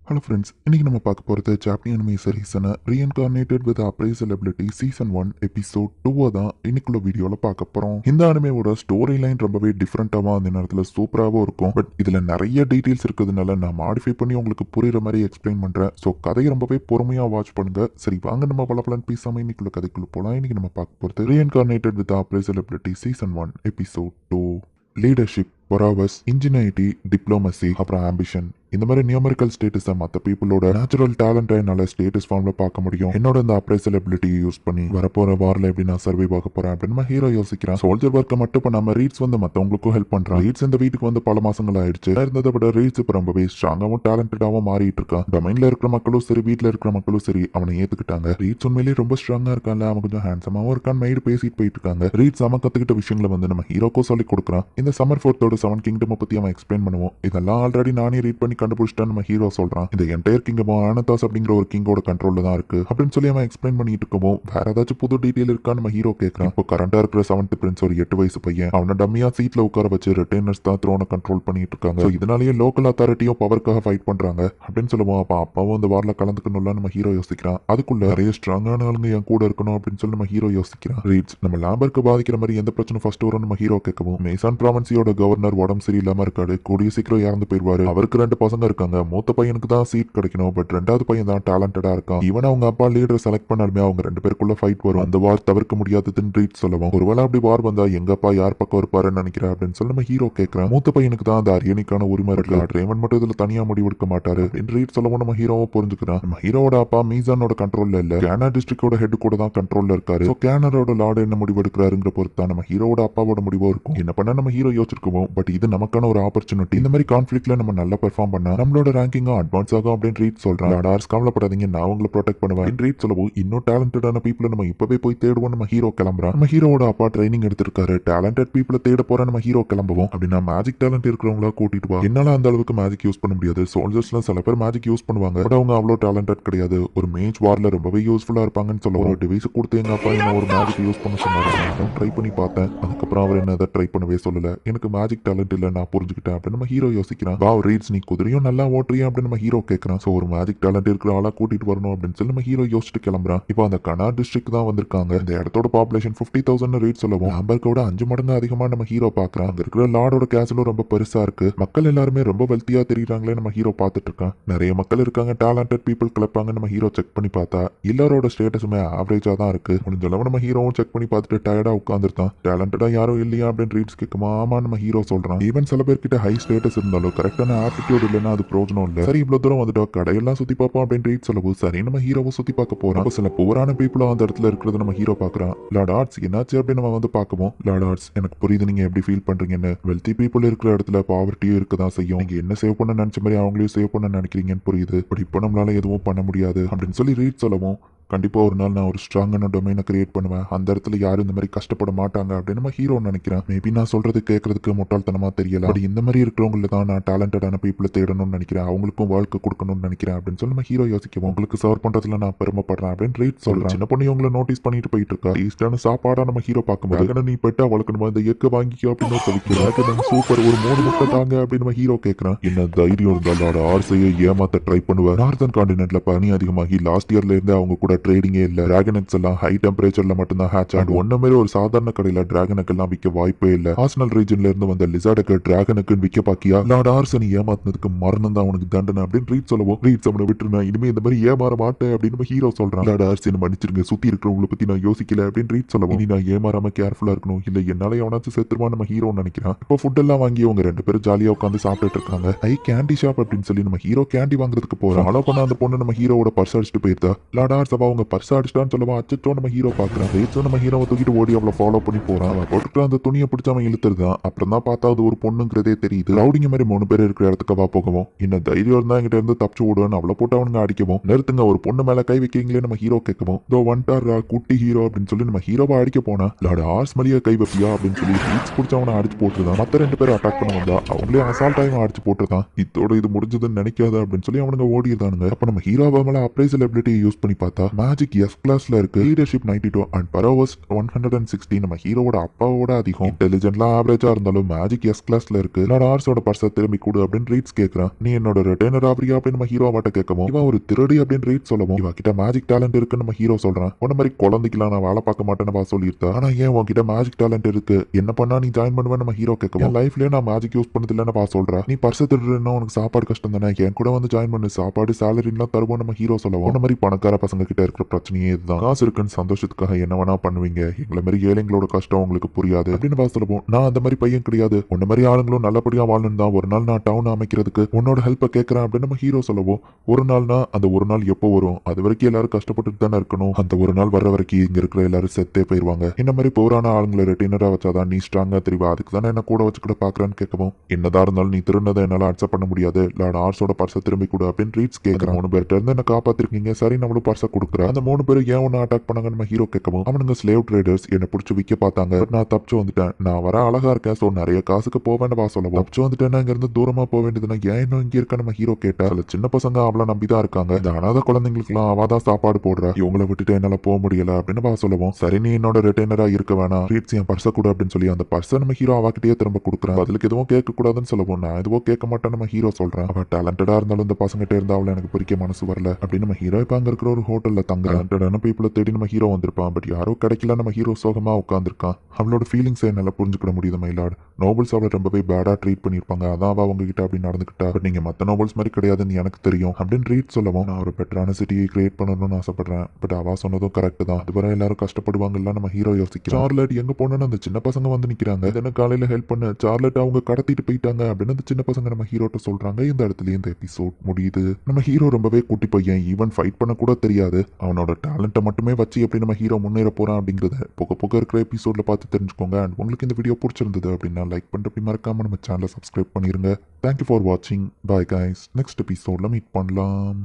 Hello friends, இன்னைக்கு நம்ம பார்க்க போகிறது சாப்டர் அனிமே சீரிஸான reincarnated with appraisal ability season 1 episode 2 தான் இன்னைக்குள்ள வீடியோவில் பார்க்க போகிறோம். இந்த அனிமேவோட ஸ்டோரி லைன் ரொம்பவே டிஃப்ரெண்ட்டாகவும் அந்த நேரத்தில் சூப்பராகவும் இருக்கும். பட் இதில் நிறைய டீட்டெயில்ஸ் இருக்கிறதுனால நான் மாடிஃபை பண்ணி உங்களுக்கு புரியுற மாதிரி எக்ஸ்பிளைன் பண்ணுறேன். ஸோ கதையை ரொம்பவே பொறுமையாக வாட்ச் பண்ணுங்க. சரி வாங்க நம்ம பலப்பலன் பேசாமல் இன்னைக்குள்ள கதைக்குள்ள போகலாம். இன்னைக்கு நம்ம பார்க்க போகிறது reincarnated with appraisal ability season 1 episode 2 leadership, prowess, ingenuity, diplomacy, அப்புறம் ஆம்பிஷன். இந்த மாதிரி நியூமரிக்கல் ஸ்டேட்டஸை மற்ற பீப்புளோட நேச்சுரல் டேலண்ட்டை என்னால் ஸ்டேட்டஸ் ஃபார்மில் பார்க்க முடியும். என்னோட இந்த அப்ரைசல் எபிலிட்டியை யூஸ் பண்ணி வரப்போகிற வாரில் எப்படி நான் சர்வை பார்க்க போகிறேன் அப்படின்னு நம்ம ஹீரோ யோசிக்கிறான். சோல்ஜர் ஒர்க்கை மட்டும் பண்ணாமல் ரீட்ஸ் வந்து மற்றவங்களுக்கும் ஹெல்ப் பண்ணுறான். ரீட்ஸ் இந்த வீட்டுக்கு வந்து பல மாசங்கள் ஆயிடுச்சு. இருந்ததை விட ரீட்ஸ் இப்போ ரொம்பவே ஸ்ட்ராங்காகவும் டேலண்டடாகவும் மாறிட்டு இருக்கான். டொமைனில் இருக்கிற மக்களும் சரி, வீட்டில் இருக்கிற மக்களும் சரி அவனை ஏற்றுக்கிட்டாங்க. ரீட்ஸ் உண்மையிலேயே ரொம்ப ஸ்ட்ராங்காக இருக்கான்ல, அவன் கொஞ்சம் ஹேண்ட்ஸமாகவும் இருக்கான், மைடு பேசிட்டு போயிட்டு இருக்காங்க. ரீட்ஸ் அவன் கற்றுக்கிட்ட விஷயங்களை வந்து நம்ம ஹீரோக்கும் சொல்லி கொடுக்குறான். இந்த சம்மர் ஃபோர்த்தோட 7 கிங்டம் பற்றி அவன் எக்ஸ்பிளைன் பண்ணுவோம். இதெல்லாம் ஆல்ரெடி நானே ரீட் பண்ணி கண்டுபிடிச்சிட்டேன் நம்ம ஹீரோ சொல்றான். இந்த என்டையர் கிங்டம் ஆனதாஸ் அப்படிங்கிற ஒரு கிங்கோட கண்ட்ரோல்ல தான் இருக்கு அப்படின்னு சொல்லி அவன் எக்ஸ்பிளைன் பண்ணிட்டு இருக்கவும் வேற ஏதாச்சும் புது டீடைல் இருக்கான்னு நம்ம ஹீரோ கேட்கறான். இப்போ கரண்டா இருக்கிற 7th பிரின்ஸ் ஒரு 8 வயசு பையன். அவனை டம்மியா சீட்ல உட்கார வச்சு ரிட்டைனர்ஸ் தான் த்ரோனை கண்ட்ரோல் பண்ணிட்டு இருக்காங்க. இதனாலேயே லோக்கல் அத்தாரிட்டியும் பவருக்காக ஃபைட் பண்றாங்க அப்படின்னு சொல்லுவோம். அப்ப அப்பாவும் அந்த வார்ல கலந்துக்கணும்ல நம்ம ஹீரோ யோசிக்கிறான். அதுக்குள்ள நிறைய ஸ்ட்ராங்கான ஆளுங்க என் கூட இருக்கணும் அப்படின்னு சொல்லி நம்ம ஹீரோ யோசிக்கிறான். ரீட்ஸ் நம்ம லேம்பருக்கு பாதிக்கிற மாதிரி எந்த பிரச்சனை ஃபர்ஸ்ட் வரும் நம்ம ஹீரோ கேட்கவும், மேசான் ப்ராவின்சியோட கவர்னர் உடம்பு சரியில்லாம இருக்காரு, கூடிய சீக்கிரம் இறந்து போயிருவாரு. அவருக்கு 2 பசங்க இருக்காங்க. மூத்த பையனுக்கு தான் சீட் கிடைக்கணும், பட் 2வது பையன் தான் டேலண்டடா இருக்கான். ஈவன் அவங்க அப்பா லீடர் செலக்ட் பண்ணாலுமே அவங்க 2 பேருக்குள்ள ஃபைட் வரும். அந்த வார் தவிர்க்க முடியாததுன்னு ரீட் சொல்லுவோம். ஒருவேளை அப்படி வார் வந்தா எங்க அப்பா யார் பக்கம் இருப்பாருன்னு நினைக்கிறேன் அப்படின்னு சொல்லி நம்ம ஹீரோ கேட்கறான். மூத்த பையனுக்கு தான் அந்த அரியணைக்கான உரிமை இருக்கு, ரேவன் மட்டும் இதுல தனியா முடிவெடுக்க மாட்டாரு அப்படின்னு ரீட் சொல்லவும் நம்ம ஹீரோவும் புரிஞ்சுக்கிறான். நம்ம ஹீரோட அப்பா மீசானோட கண்ட்ரோல்ல இல்ல, கேனா டிஸ்ட்ரிக்டோட ஹெட் கூட தான் கண்ட்ரோல்ல இருக்காரு. ஸோ கேனரோட லார்டு என்ன முடிவெடுக்கிறாருங்கிற பொறுத்து தான் நம்ம ஹீரோட அப்பாவோட முடிவும் இருக்கும். என்ன பண்ண நம்ம ஹீரோ யோசிச்சிருக்கோம். பட் இது நமக்கான ஒரு ஆப்பர்ச்சுனிட்டி. இந்த மாதிரி கான்ஃபிளிக்ட்ல நம்ம நல்லா பெர்ஃபார்ம் பண்ணா நம்மளோட ரேங்கிங்கும் அட்வான்ஸ் ஆகும் அப்படின்னு ரீட் சொல்றான். லார்டார்ஸ் கவலைப்படாதீங்க, நான் உங்களை ப்ரொடெக்ட் பண்ணுவேன் ரீட் சொல்லவும் இன்னும் டேலண்டடான பீப்புளை நம்ம இப்பவே போய் தேடுவோம் நம்ம ஹீரோ கிளம்புறான். நம்ம ஹீரோட அப்பா ட்ரைனிங் எடுத்திருக்காரு, டேலண்டட் பீப்புளை தேட போற நம்ம ஹீரோ கிளம்புவோம். அப்படின்னா மேஜிக் டேலண்ட் இருக்கிறவங்களா கூட்டிட்டு வா. என்னால அந்த அளவுக்கு மேஜிக் யூஸ் பண்ண முடியாது. சோல்ஜர்ஸ்ல சில பேர் மேஜிக் யூஸ் பண்ணுவாங்க, பட் அவங்க அவ்வளோ டேலண்டட் கிடையாது. ஒரு மேஜ் வார்ல ரொம்பவே யூஸ்ஃபுல்லா இருப்பாங்கன்னு சொல்ல ஒரு டிவைஸ் கொடுத்து எங்க அப்பா என்ன ஒரு மேஜிக் யூஸ் பண்ண சொன்னாரு. நான் ட்ரை பண்ணி பார்த்தேன். அதுக்கப்புறம் அவர் என்ன அதை ட்ரை பண்ணவே சொல்லல. எனக்கு மேஜிக் டேலண்ட் இல்ல, நான் புரிஞ்சுக்கிட்டேன் அப்படின்னு நம்ம ஹீரோ யோசிக்கிறான். வா ரீட்ஸ், நீ குதிரையும் நல்லா ஓட்டுறியா அப்படின்னு நம்ம ஹீரோ கேட்கறான். ஸோ ஒரு மேஜிக் டேலண்ட் இருக்கிற ஆளா கூட்டிட்டு வரணும் அப்படின்னு சொல்லி நம்ம ஹீரோ யோசிச்சுட்டு கிளம்புறான். இப்போ அந்த கனார் டிஸ்ட்ரிக்ட் தான் வந்திருக்காங்க. இந்த இடத்தோட பாப்புலேஷன் 50,000 ரேட் சொல்லவும் லேம்பர்க்கோட 5 மடங்கு அதிகமா நம்ம ஹீரோ பாக்குறான். அங்க இருக்கிற லார்டோட கேசலும் ரொம்ப பெருசா இருக்கு. மக்கள் எல்லாருமே ரொம்ப வெல்த்தியா தெரியுறாங்களே நம்ம ஹீரோ பார்த்துட்டு இருக்கான். நிறைய மக்கள் இருக்காங்க, டேலண்டட் பீப்புள் கிளப்பாங்க. நம்ம ஹீரோ செக் பண்ணி பார்த்தா எல்லாரோட ஸ்டேட்டஸுமே ஆவரேஜா தான் இருக்கு. முடிஞ்ச அளவு நம்ம ஹீரோவும் செக் பண்ணி பார்த்துட்டு டயர்டா உட்காந்துருக்கான். டேலண்டடா யாரும் இல்லையா அப்படின்னு ரீட்ஸ் கேட்குமா, ஆமா நம்ம ஹீரோ சொல்றான். ஈவன் சில பேர்கிட்ட ஹை ஸ்டேட்டஸ் இருந்தாலும் கரெக்டான ஆட்டிடியூட் இல்லைன்னா அது பிரோஜனம் இல்லை. சரி இவ்வளவு தூரம் வந்துட்டோம், கடையெல்லாம் சுத்தி பார்ப்போம் அப்படின்னு ரீட் சொல்லவும் சரி நம்ம ஹீரோவை சுத்தி பார்க்க போறோம். சில புவரான பீப்புளும் அந்த இடத்துல இருக்கிறது நம்ம ஹீரோ பாக்குறான். லார்ட் ஆர்ட்ஸ் என்னாச்சு அப்படின்னு நம்ம வந்து பார்க்கவும், லார்ட் ஆர்ட்ஸ் எனக்கு புரியுது நீங்க எப்படி ஃபீல் பண்றீங்கன்னு. வெல்தி பீப்புள் இருக்கிற இடத்துல பாவர்ட்டியும் இருக்கதான் செய்யும். நீங்க என்ன சேவ் பண்ண நினைச்ச மாதிரி அவங்களையும் சேவ் பண்ண நினைக்கிறீங்கன்னு புரியுது, பட் இப்போ நம்மளால எதுவும் பண்ண முடியாது அப்படின்னு சொல்லி ரீட் சொல்லவும், கண்டிப்பா ஒரு நாள் நான் ஒரு ஸ்ட்ராங்கான டொமைனை கிரியேட் பண்ணுவேன், அந்த இடத்துல யாரும் இந்த மாதிரி கஷ்டப்பட மாட்டாங்க அப்படின்னு நம்ம ஹீரோ நினைக்கிறேன். மேபி நான் சொல்றது கேட்கறதுக்கு முட்டாள்தனமா தெரியல, பட் இந்த மாதிரி இருக்கிறவங்கள தான் நான் டேலண்டடான பீப்புளை தேடணும்னு நினைக்கிறேன், அவங்களுக்கும் வாழ்க்கை கொடுக்கணும்னு நினைக்கிறேன் அப்படின்னு சொல்லி நம்ம ஹீரோ யோசிக்கும். உங்களுக்கு சர்வ் பண்றதுல நான் பெருமைப்படுறேன் அப்படின்னு ரீட் சொல்றேன். சின்ன பொண்ணு இவங்களை நோட்டீஸ் பண்ணிட்டு போயிட்டு இருக்கா. ஈஸ்டான சாப்பாடா நம்ம ஹீரோ பார்க்கும்போது நீ பெட்டா வளர்க்கணுமா, இந்த எக்க வாங்கிக்கோ அப்படின்னு சொல்லிக்கிறேன். சூப்பர், ஒரு 3 முட்டை தாங்க அப்படின்னு நம்ம ஹீரோ கேட்கறான். என்ன தைரியம் இருந்தாலும் ஆர்சையை ஏமாத்த ட்ரை பண்ணுவேன். நார்தன் கான்டினென்ட்ல பனி அதிகமாகி லாஸ்ட் இயர்ல இருந்து அவங்க கூட ட்ரேடிங்கே இல்ல. டிராகன் எக்ஸ் எல்லாம் ஹை டெம்பரேச்சர்ல மட்டும்தான் ஹேட்ச் ஆகும். ஒன்ன மாதிரி ஒரு சாதாரண கடையில டிராகன் எல்லாம் விற்க வாய்ப்பே இல்ல. ஆர்சனல் ரீஜன்ல இருந்து வந்த லிசார்டுக்கு டிராகனுக்கு விற்க பாக்கியா. லார்ட் ஆர்சன் ஏமாத்தினதுக்கு மரணம் தான் உனக்கு தண்டனை அப்படின்னு ரீட் சொல்லவும், ரீட்ஸ் அவனை விட்டுருந்தா இனிமே இந்த மாதிரி ஏமாற மாட்டேன் அப்படின்னு நம்ம ஹீரோ சொல்றான். லார்ட் ஆர்சன் மன்னிச்சிருங்க, சுத்தி இருக்கிறவங்களை பத்தி நான் யோசிக்கல அப்படின்னு ரீட் சொல்லவும், இனி நான் ஏமாறாம கேர்ஃபுல்லா இருக்கணும், இல்ல என்னால எவனாச்சும் செத்துருமா நம்ம ஹீரோ நினைக்கிறான். இப்போ ஃபுட் எல்லாம் வாங்கி அவங்க 2 பேரும் ஜாலியா உட்காந்து சாப்பிட்டுட்டு இருக்காங்க. ஐ கேண்டி ஷாப் அப்படின்னு சொல்லி நம்ம ஹீரோ கேண்டி வாங்குறதுக்கு போறோம். ஃபாலோ பண்ண அந்த பொண்ணு நம்ம ஹீரோட பர்ஸ் அடிச்சுட்டு போயிருந்தா. லார்ட் ஆர்ஸ் அவங்க பர்ஸ் அடிச்சிட்டான்னு சொல்லவா அச்சோ நம்ம ஹீரோ பாக்குறான். ரேட்ஸும் நம்ம ஹீரோவை தூக்கிட்டு ஓடி அவளை ஃபாலோ பண்ணி போறான். அவன் போட்டுக்கிற அந்த துணியை பிடிச்ச அவன் இழுத்துருதான். அப்புறம் தான் பார்த்தா அது ஒரு பொண்ணுங்கிறதே தெரியுது. ரவுடிங்க மாதிரி 3 பேர் இருக்கிற இடத்துக்கு வா போகவும், என்ன தைரியம் இருந்தா என்கிட்ட இருந்து தப்பிச்சு ஓடுவேன்னு அவளை போட்டு அவனுங்க அடிக்கவும், நிறுத்துங்க ஒரு பொண்ணு மேல கை வைக்கிறீங்களே நம்ம ஹீரோ கேட்கவும், இதோ வந்துட்டாரா குட்டி ஹீரோ அப்படின்னு சொல்லி நம்ம ஹீரோவை அடிக்க போனா, லார்ட் ஆர்ஸ் மலியா கை வைப்பியா அப்படின்னு சொல்லி ரீட்ஸ் பிடிச்ச அவனை அடிச்சு போட்டுருந்தான். மத்த 2 பேரும் அட்டாக் பண்ண வந்தா அவங்களே அசால்ட் ஆயும் அடிச்சு போட்டுருந்தான். இதோட இது முடிஞ்சதுன்னு நினைக்காத அப்படின்னு சொல்லி அவனுங்க ஓடிதானுங்க. அப்ப நம்ம ஹீரோவை மேல அப்ரைசல் எபிலிட்டி யூஸ் பண்ணி பார்த்தா மேஜிக் எஸ் கிளாஸ்ல இருக்கு, லீடர்ஷிப் 92 அண்ட் பரோவஸ் 160. நம்ம ஹீரோவோட அப்பாவோட அதிகம், இன்டெலிஜென்ட்லாம் ஆவரேஜா இருந்தாலும் மேஜிக் எஸ் கிளாஸ்ல இருக்கு. லார்ட் ஆர்ஸோட பர்ஸை திரும்பி கொடு அப்படின்னு ரீட்ஸ் கேட்கறான். நீ என்னோட ரிட்டைனர் ஆவரியா அப்படின்னு நம்ம ஹீரோ வாட்ட கேட்கவும், இவன் ஒரு திருடி அப்படின்னு ரீட் சொல்லவும், இவ கிட்ட மேஜிக் டேலண்ட் இருக்குன்னு நம்ம ஹீரோ சொல்றான். உன்ன மாதிரி குழந்தைக்கலாம் நான் வேலை பார்க்க மாட்டேன்னு சொல்லியிருந்தா, ஆனா ஏன் உன்கிட்ட மேஜிக் டேலண்ட் இருக்கு, என்ன பண்ணா நீ ஜாயின் பண்ணுவேன் நம்ம ஹீரோ கேட்கவும், லைஃப்லயே நான் மேஜிக் யூஸ் பண்ணது இல்லைன்னு சொல்றா. நீ பர்ஸை திருடுனா உனக்கு சாப்பாடு கஷ்டம் தானே, என் கூட வந்து ஜாயின் பண்ணு, சாப்பாடு சேலரிலாம் தருவோம் நம்ம ஹீரோ சொல்லவும். உன்ன மாதிரி பணக்கார பசங்க கிட்ட இருக்கிற பிரச்சனையே இதுதான், காசு இருக்குன்னு சந்தோஷத்துக்காக என்ன வேணா பண்ணுவீங்க, எங்களை மாதிரி ஏழைங்களோட கஷ்டம் உங்களுக்கு புரியாது அப்படின்னு சொல்லவும், நான் அந்த மாதிரி பையன் கிடையாது, உன்ன மாதிரி ஆளுங்களும் நல்லபடியா வாழணும் தான் ஒரு நாள் நான் டவுன் அமைக்கிறதுக்கு உன்னோட ஹெல்ப்பை கேட்கறேன் அப்படின்னு நம்ம ஹீரோ சொல்லவும், ஒரு நாள்னா அந்த ஒரு நாள் எப்போ வரும், அது வரைக்கும் எல்லாரும் கஷ்டப்பட்டு தானே இருக்கணும், அந்த ஒரு நாள் வர்ற வரைக்கும் இங்க இருக்கிற எல்லாரும் செத்தே போயிருவாங்க, இந்த மாதிரி போரான ஆளுங்களை ரெட்டினரா வச்சாதான் நீ ஸ்ட்ராங்கா தெரிவா, அதுக்கு தானே என்ன கூட வச்சுக்கிட்ட பாக்குறேன்னு கேட்கவும், என்னதான் இருந்தாலும் நீ திருநதை என்னால அக்செப்ட் பண்ண முடியாது, லார்ட் ஆர்ஸோட பர்ஸை திரும்பி கொடு அப்படின்னு ரீட்ஸ் கேட்கறான். 3 பேர்ட்ட இருந்து என்ன காப்பாத்திருக்கீங்க, சரி நம்மளும் பர்ஸை கொடுக்குறேன். அந்த 3 பேரும் ஏன் ஒன்னு அட்டாக் பண்ணாங்க நம்ம ஹீரோ கேட்கவும், அவனுங்க ஸ்லேவ் ட்ரேடர்ஸ் என்ன பிடிச்சி விற்க பார்த்தாங்க, நான் தப்பிச்சு வந்துட்டேன், நான் வர அழகா இருக்கேன், சோ நிறைய காசுக்கு போவேன்னு சொல்லவும், தப்பிச்சு வந்துட்டேன்னா இங்க இருந்து தூரமா போக வேண்டியதுன்னா ஏன் இன்னும் இங்க இருக்க நம்ம ஹீரோ கேட்டா, அதுல சின்ன பசங்க அவளை நம்பிதான் இருக்காங்க, இந்த அனாதை குழந்தைங்களுக்குலாம் அவதான் சாப்பாடு போடுறா, இவங்களை விட்டுட்டு என்னால போக முடியல அப்படின்னு சொல்லவும், சரி நீ என்னோட ரிட்டைனரா இருக்க வேணாம், ரீட்ஸ் என் பர்ஸை கூட அப்படின்னு சொல்லி அந்த பர்ஸை நம்ம ஹீரோ அவகிட்டயே திரும்ப கொடுக்குறேன், அதுக்கு எதுவும் கேட்க கூடாதுன்னு சொல்லவும், நான் எதுவும் கேட்க மாட்டேன் நம்ம ஹீரோ சொல்றேன், அவ டேலண்டடா இருந்தாலும் இந்த பசங்கிட்ட இருந்தா அவளை எனக்கு பிரிக்க மனசு வரல அப்படின்னு நம்ம ஹீரோ இப்ப அங்க இருக்கிற ஒரு ஹோட்டல்ல தங்க டேலண்டடான பீப்புளை தேடி நம்ம ஹீரோ வந்திருப்பான், பட் யாரோ கிடைக்கல, நம்ம ஹீரோ சோகமா உட்காந்துருக்கான், அவளோட ஃபீலிங்ஸை என்னால புரிஞ்சுக்கிட முடியுது மைலாட், நோபல்ஸ் அவளை ரொம்பவே பேடா ட்ரீட் பண்ணிருப்பாங்க, அதான் அவ உங்ககிட்ட அப்படி நடந்துக்கிட்டா, பட் நீங்க மத்த நோபல்ஸ் மாதிரி கிடையாதுன்னு எனக்கு தெரியும் அப்படின்னு ரீட் சொல்லவும், நான் ஒரு பெட்டரான சிட்டியை கிரியேட் பண்ணணும்னு ஆசைப்படுறேன், பட் அவ சொன்னதும் கரெக்ட் தான், அதுவரை எல்லாரும் கஷ்டப்படுவாங்கல்ல நம்ம ஹீரோ யோசிக்கிறோம். சார்லட் எங்க போனோன்னு அந்த சின்ன பசங்க வந்து நிக்கிறாங்க, இதென்ன காலையில ஹெல்ப் பண்ண, சார்லட் அவங்க கடத்திட்டு போயிட்டாங்க அப்படின்னு அந்த சின்ன பசங்க நம்ம ஹீரோட்ட சொல்றாங்க. இந்த இடத்துல இந்த எபிசோட் முடியுது. நம்ம ஹீரோ ரொம்பவே குட்டி பையன், ஈவன் ஃபைட் பண்ண கூட தெரியாது, அவனோட டேலண்ட்டை மட்டுமே வச்சு எப்படி நம்ம ஹீரோ முன்னேற போறான் அப்படிங்கறத போக போக இருக்கிற எபிசோட்ல பார்த்து தெரிஞ்சுக்கோங்க. அண்ட் உங்களுக்கு இந்த வீடியோ பிடிச்சிருந்தது அப்படின்னா லைக் பண்ணிட்டு மறக்காம நம்ம சேனலை சப்ஸ்கிரைப் பண்ணிருங்க. தேங்க்யூ ஃபார் வாட்சிங். பாய் கைஸ், நெக்ஸ்ட் எபிசோட்ல மீட் பண்ணலாம்.